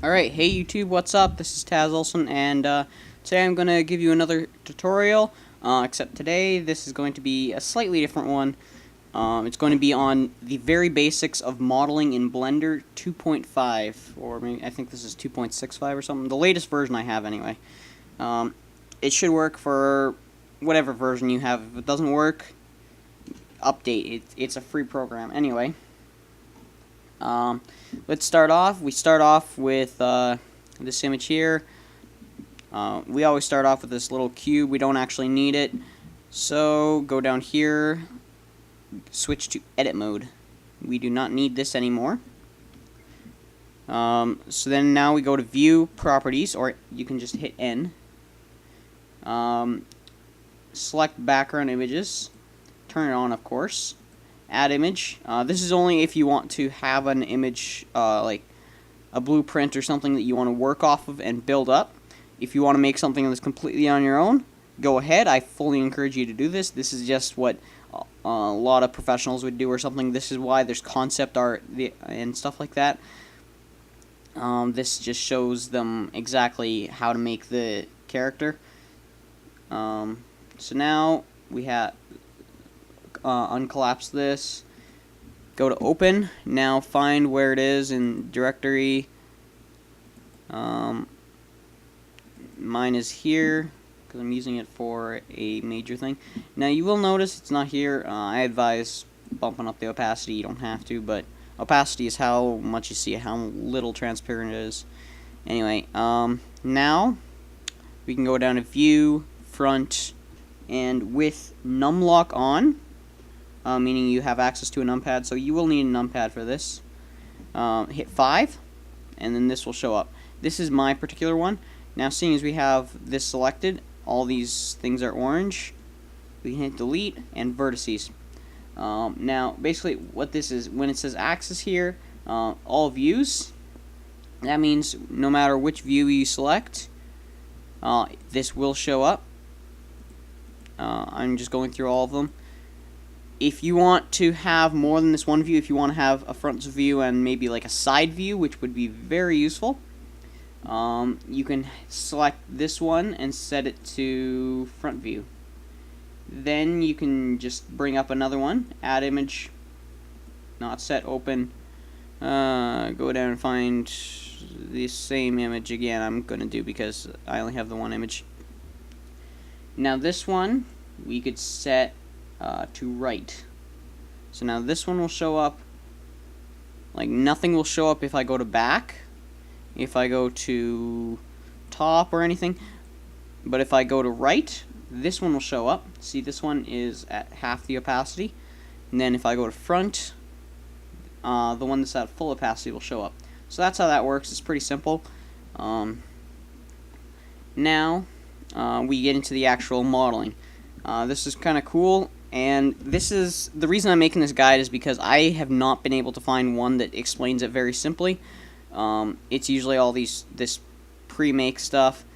Alright, hey YouTube, what's up? This is Taz Olson, and today I'm going to give you another tutorial, except today this is going to be a slightly different one. It's going to be on the very basics of modeling in Blender 2.5, or maybe I think this is 2.65 or something, the latest version I have anyway. It should work for whatever version you have. If it doesn't work, update. It's a free program. Anyway. Let's start off. We start off with this image here. We always start off with this little cube. We don't actually need it. So go down here, switch to edit mode. We do not need this anymore. So then now we go to view properties, or you can just hit N. Select background images. Turn it on, of course. Add image. This is only if you want to have an image like a blueprint or something that you want to work off of and build up. If you want to make something that's completely on your own, go ahead. I fully encourage you to do this. This is just what a lot of professionals would do or something. This is why there's concept art and stuff like that. This just shows them exactly how to make the character. So now we have uncollapse this, go to open, now find where it is in directory. Mine is here because I'm using it for a major thing. Now you will notice it's not here. I advise bumping up the opacity. You don't have to, but opacity is how much you see it, how little transparent it is. Anyway, now we can go down to view, front, and with numlock on, meaning you have access to a numpad, so you will need a numpad for this. Hit 5, and then this will show up. This is my particular one. Now, seeing as we have this selected, all these things are orange, we can hit delete and vertices. Now, basically what this is, when it says axis here, all views, that means no matter which view you select, this will show up. I'm just going through all of them. If you want to have more than this one view, if you want to have a front view and maybe like a side view, which would be very useful, you can select this one and set it to front view. Then you can just bring up another one, add image, not set, open, go down and find the same image again. I'm going to do because I only have the one image. Now this one we could set to right. So now this one will show up, like nothing will show up if I go to back, if I go to top or anything, but if I go to right, this one will show up. See, this one is at half the opacity, and then if I go to front, the one that's at full opacity will show up. So that's how that works. It's pretty simple. Now we get into the actual modeling. This is kind of cool, and this is the reason I'm making this guide is because I have not been able to find one that explains it very simply. It's usually all this pre-make stuff.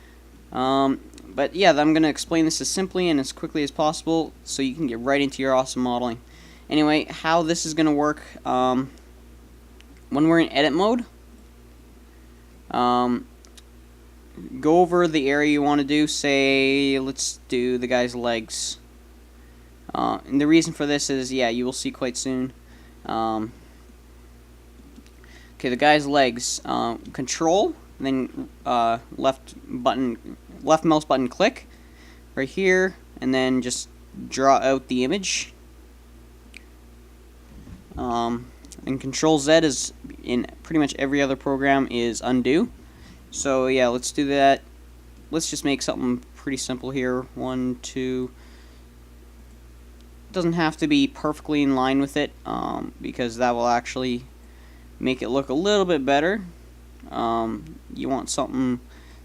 But yeah, I'm going to explain this as simply and as quickly as possible so you can get right into your awesome modeling. Anyway, how this is going to work, when we're in edit mode, go over the area you want to do. Say, let's do the guy's legs. And the reason for this is, yeah, you will see quite soon. Okay, the guy's legs. Control, then left mouse button click right here, and then just draw out the image. And Control Z is in pretty much every other program is undo. So yeah, let's do that. Let's just make something pretty simple here. 1, 2. Doesn't have to be perfectly in line with it, because that will actually make it look a little bit better. You want something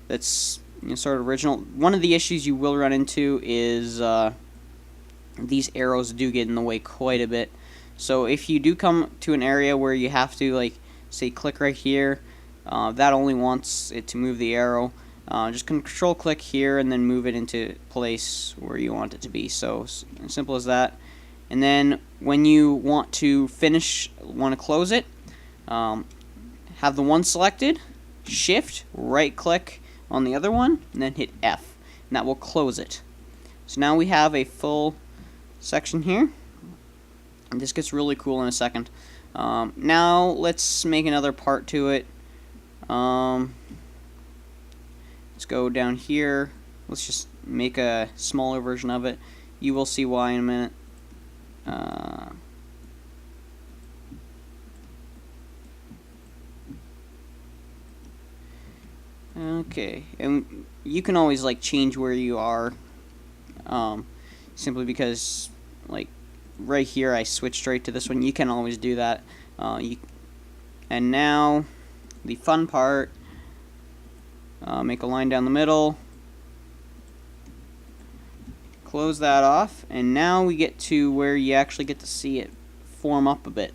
that's sort of original. One of the issues you will run into is these arrows do get in the way quite a bit. So if you do come to an area where you have to, like, say, click right here, that only wants it to move the arrow. Just control click here and then move it into place where you want it to be. So simple as that. And then when you want to finish, want to close it, have the one selected, Shift, right click on the other one, and then hit F, and that will close it. So now we have a full section here, and this gets really cool in a second. Now let's make another part to it. Let's go down here. Let's just make a smaller version of it. You will see why in a minute. Okay, and you can always like change where you are, simply because like right here I switched right to this one. You can always do that. And now the fun part. Make a line down the middle. Close that off, and now we get to where you actually get to see it form up a bit.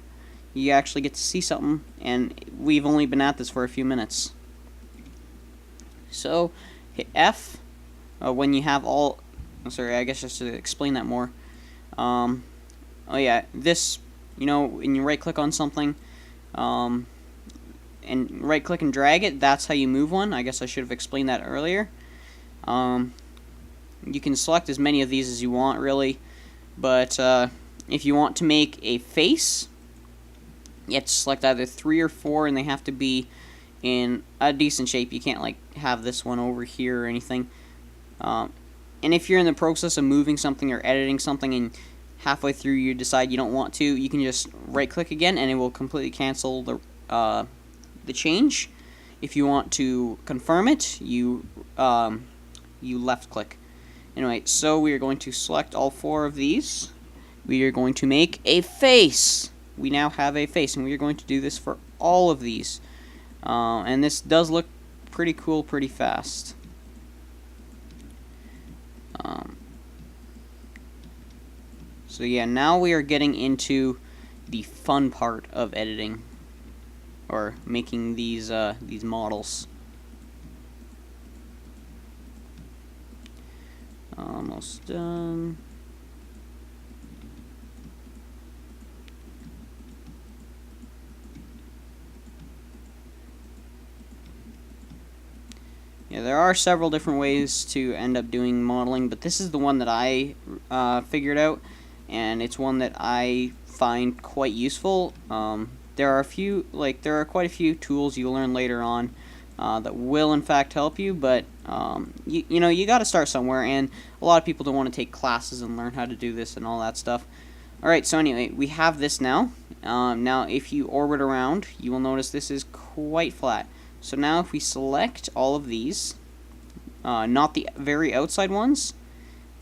You actually get to see something, and we've only been at this for a few minutes. So hit F when you have all. Oh, sorry, I guess just to explain that more. Oh yeah, this, you know, when you right click on something, and right click and drag it, that's how you move one. I guess I should have explained that earlier. You can select as many of these as you want, really, but if you want to make a face, you have to select either 3 or 4, and they have to be in a decent shape. You can't like have this one over here or anything. And if you're in the process of moving something or editing something and halfway through you decide you don't want to, you can just right click again and it will completely cancel the change. If you want to confirm it, you left click. Anyway, so we are going to select all 4 of these. We are going to make a face. We now have a face, and we are going to do this for all of these. And this does look pretty cool pretty fast. So yeah, now we are getting into the fun part of editing, or making these models. Almost done. Yeah, there are several different ways to end up doing modeling, but this is the one that I figured out, and it's one that I find quite useful. There are quite a few tools you'll learn later on that will in fact help you, but you know, you got to start somewhere, and a lot of people don't want to take classes and learn how to do this and all that stuff. Alright, so anyway, we have this now. Now if you orbit around, you will notice this is quite flat. So now if we select all of these, not the very outside ones,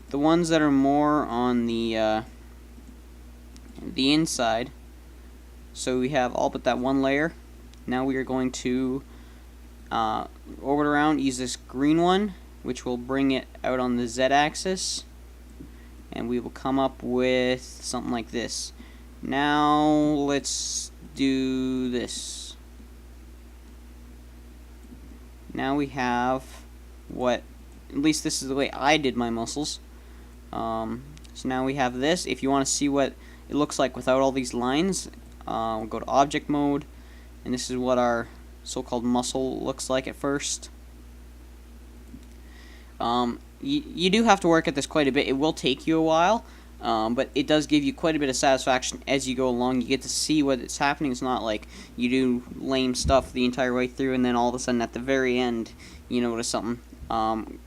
the ones that are more on the inside, so we have all but that one layer. Now we are going to orbit around, use this green one, which will bring it out on the Z-axis, and we will come up with something like this. Now let's do this. Now we have what, at least this is the way I did my muscles. So now we have this. If you want to see what it looks like without all these lines, we'll go to object mode, and this is what our so-called muscle looks like at first. You do have to work at this quite a bit. It will take you a while, but it does give you quite a bit of satisfaction as you go along. You get to see what's happening. It's not like you do lame stuff the entire way through and then all of a sudden at the very end you notice something.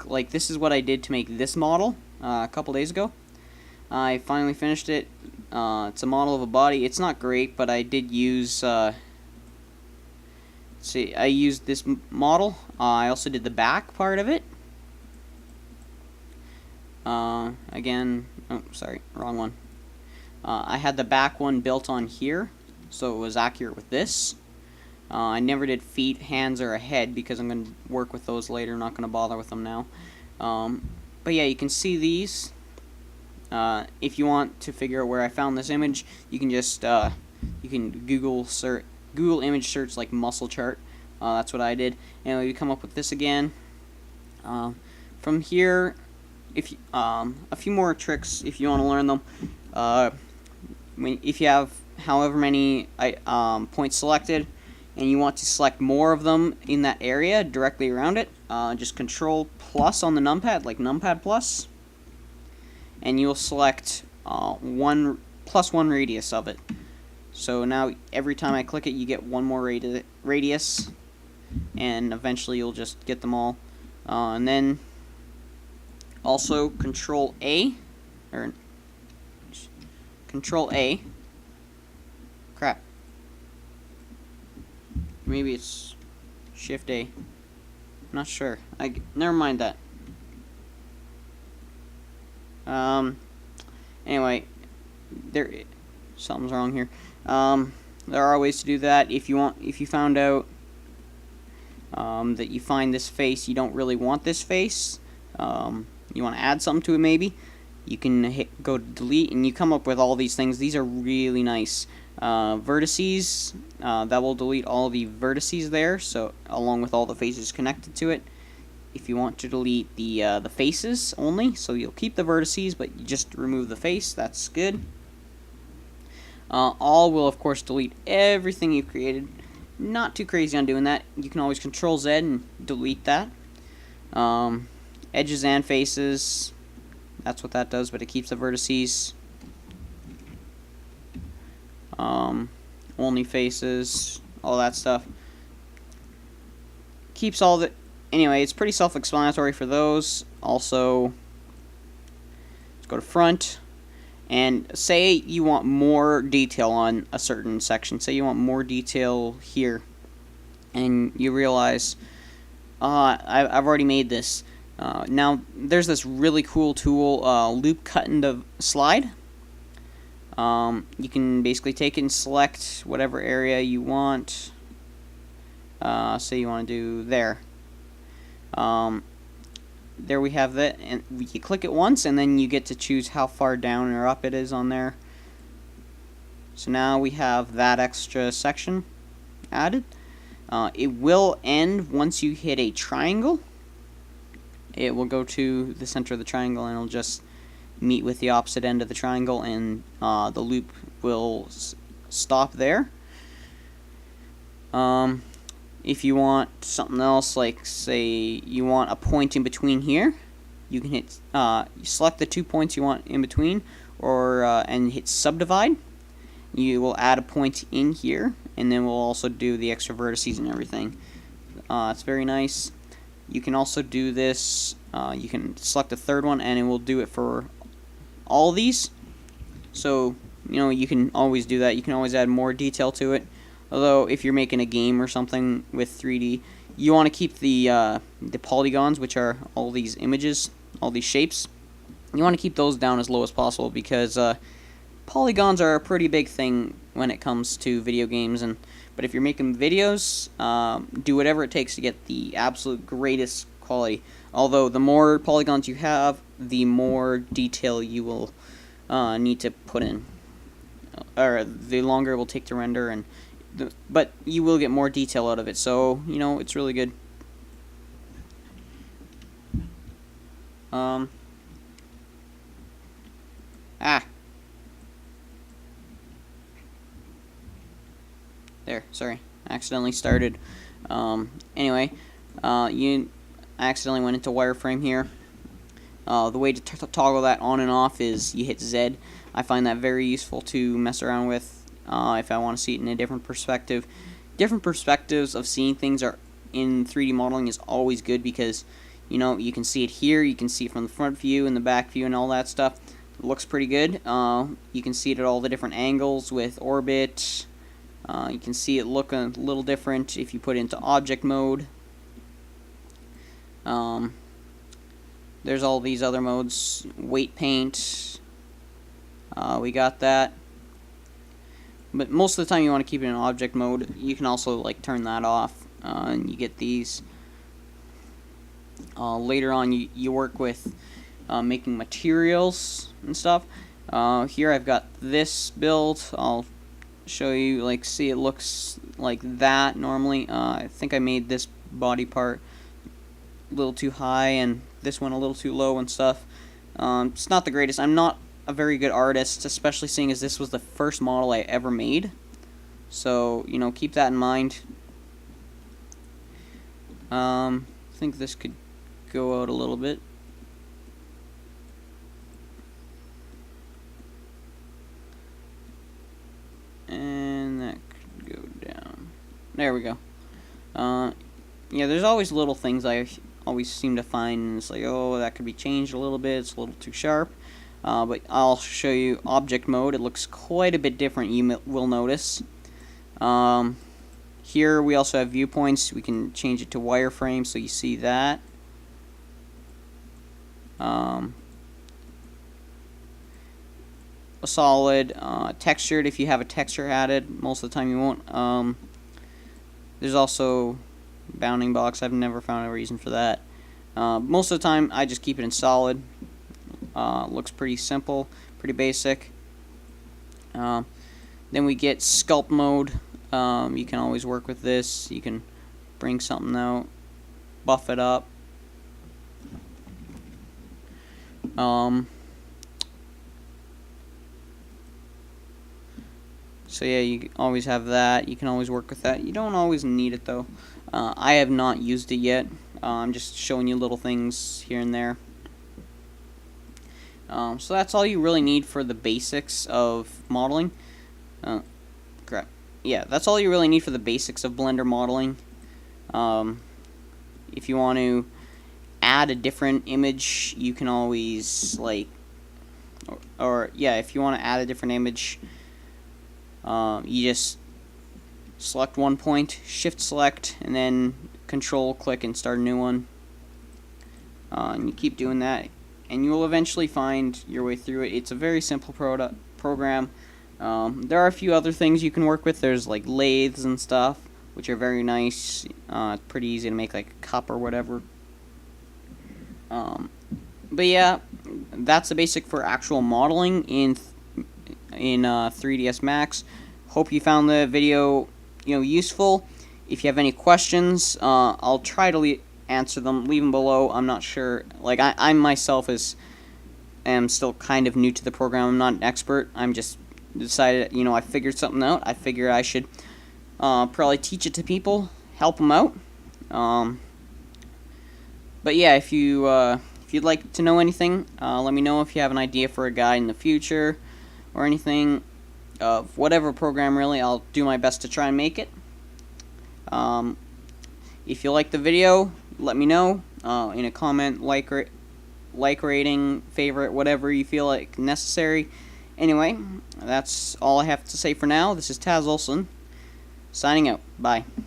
Like this is what I did to make this model a couple days ago. I finally finished it. It's a model of a body. It's not great, but I did use I used this model. I also did the back part of it. Again, oh, sorry, wrong one. I had the back one built on here, so it was accurate with this. I never did feet, hands, or a head because I'm going to work with those later. I'm not going to bother with them now. But yeah, you can see these. If you want to figure out where I found this image, you can just you can Google image search like muscle chart. That's what I did. And you come up with this again. From here, if you, a few more tricks if you want to learn them. If you have however many points selected, and you want to select more of them in that area directly around it, just Ctrl+ on the numpad, like numpad plus, and you'll select +1 radius of it. So now every time I click it, you get one more radius, and eventually you'll just get them all. And then also Ctrl+A, or Ctrl+A. Crap. Maybe it's Shift+A. I'm not sure. Never mind that. Anyway, something's wrong here. There are ways to do that. If you found out that you find this face, you don't really want this face, you want to add something to it maybe, you can go to delete, and you come up with all these things. These are really nice. Vertices, that will delete all the vertices there, so along with all the faces connected to it. If you want to delete the faces only, so you'll keep the vertices, but you just remove the face, that's good. All will, of course, delete everything you've created. Not too crazy on doing that. You can always Ctrl+Z and delete that. Edges and faces, that's what that does, but it keeps the vertices. Only faces, all that stuff. Keeps all the... Anyway, it's pretty self-explanatory for those. Also, let's go to front. And say you want more detail on a certain section. Say you want more detail here. And you realize, I've already made this. Now, there's this really cool tool, Loop Cut into Slide. You can basically take it and select whatever area you want. Say you want to do there. There we have that, and you click it once, and then you get to choose how far down or up it is on there. So now we have that extra section added. It will end once you hit a triangle. It will go to the center of the triangle, and it'll just meet with the opposite end of the triangle, and the loop will stop there. If you want something else, like say you want a point in between here, you can hit you select the 2 points you want in between, or and hit subdivide. You will add a point in here, and then we'll also do the extra vertices and everything. It's very nice. You can also do this. You can select a third one, and it will do it for all these. So you can always do that. You can always add more detail to it. Although if you're making a game or something with 3D, you want to keep the polygons, which are all these images, all these shapes. You want to keep those down as low as possible, because polygons are a pretty big thing when it comes to video games. But if you're making videos, do whatever it takes to get the absolute greatest quality. Although the more polygons you have, the more detail you will need to put in, or the longer it will take to render, but you will get more detail out of it, so it's really good. There, sorry, I accidentally started. Anyway, I accidentally went into wireframe here. The way to toggle that on and off is you hit Z. I find that very useful to mess around with. If I want to see it in a different perspective. Different perspectives of seeing things in 3D modeling is always good, because you can see it here, you can see it from the front view and the back view and all that stuff. It looks pretty good. You can see it at all the different angles with orbit. You can see it look a little different if you put it into object mode. There's all these other modes. Weight paint. We got that. But most of the time you want to keep it in object mode. You can also turn that off, and you get these. Later on you work with making materials and stuff. Here I've got this build. I'll show you, see it looks like that normally. I think I made this body part a little too high and this one a little too low and stuff. It's not the greatest. I'm not a very good artist, especially seeing as this was the first model I ever made. So, keep that in mind. I think this could go out a little bit. And that could go down. There we go. Yeah, there's always little things I always seem to find, and it's like, oh, that could be changed a little bit, it's a little too sharp. But I'll show you object mode. It looks quite a bit different, you will notice. Here we also have viewpoints. We can change it to wireframe so you see that. A solid, textured if you have a texture added. Most of the time you won't. There's also bounding box. I've never found a reason for that. Most of the time I just keep it in solid. Looks pretty simple, pretty basic. Then we get sculpt mode. You can always work with this. You can bring something out, buff it up. So yeah, you always have that. You can always work with that. You don't always need it though. I have not used it yet. I'm just showing you little things here and there. So that's all you really need for the basics of modeling. Crap. Yeah, that's all you really need for the basics of Blender modeling. If you want to add a different image, you can always yeah, if you want to add a different image, you just select one point, shift select, and then control click and start a new one. And you keep doing that, and you will eventually find your way through it. It's a very simple program. There are a few other things you can work with. There's like lathes and stuff, which are very nice. It's pretty easy to make like a cup or whatever. But yeah, that's the basic for actual modeling in 3ds Max. Hope you found the video useful. If you have any questions, I'll try to answer them. Leave them below. I'm not sure. Like I myself am still kind of new to the program. I'm not an expert. I'm just decided, I figured something out. I figured I should probably teach it to people, help them out. But yeah, if you'd like to know anything, let me know. If you have an idea for a guide in the future or anything of whatever program, really, I'll do my best to try and make it. If you like the video, let me know in a comment, like rating, favorite, whatever you feel like necessary. Anyway, that's all I have to say for now. This is Taz Olson, signing out. Bye.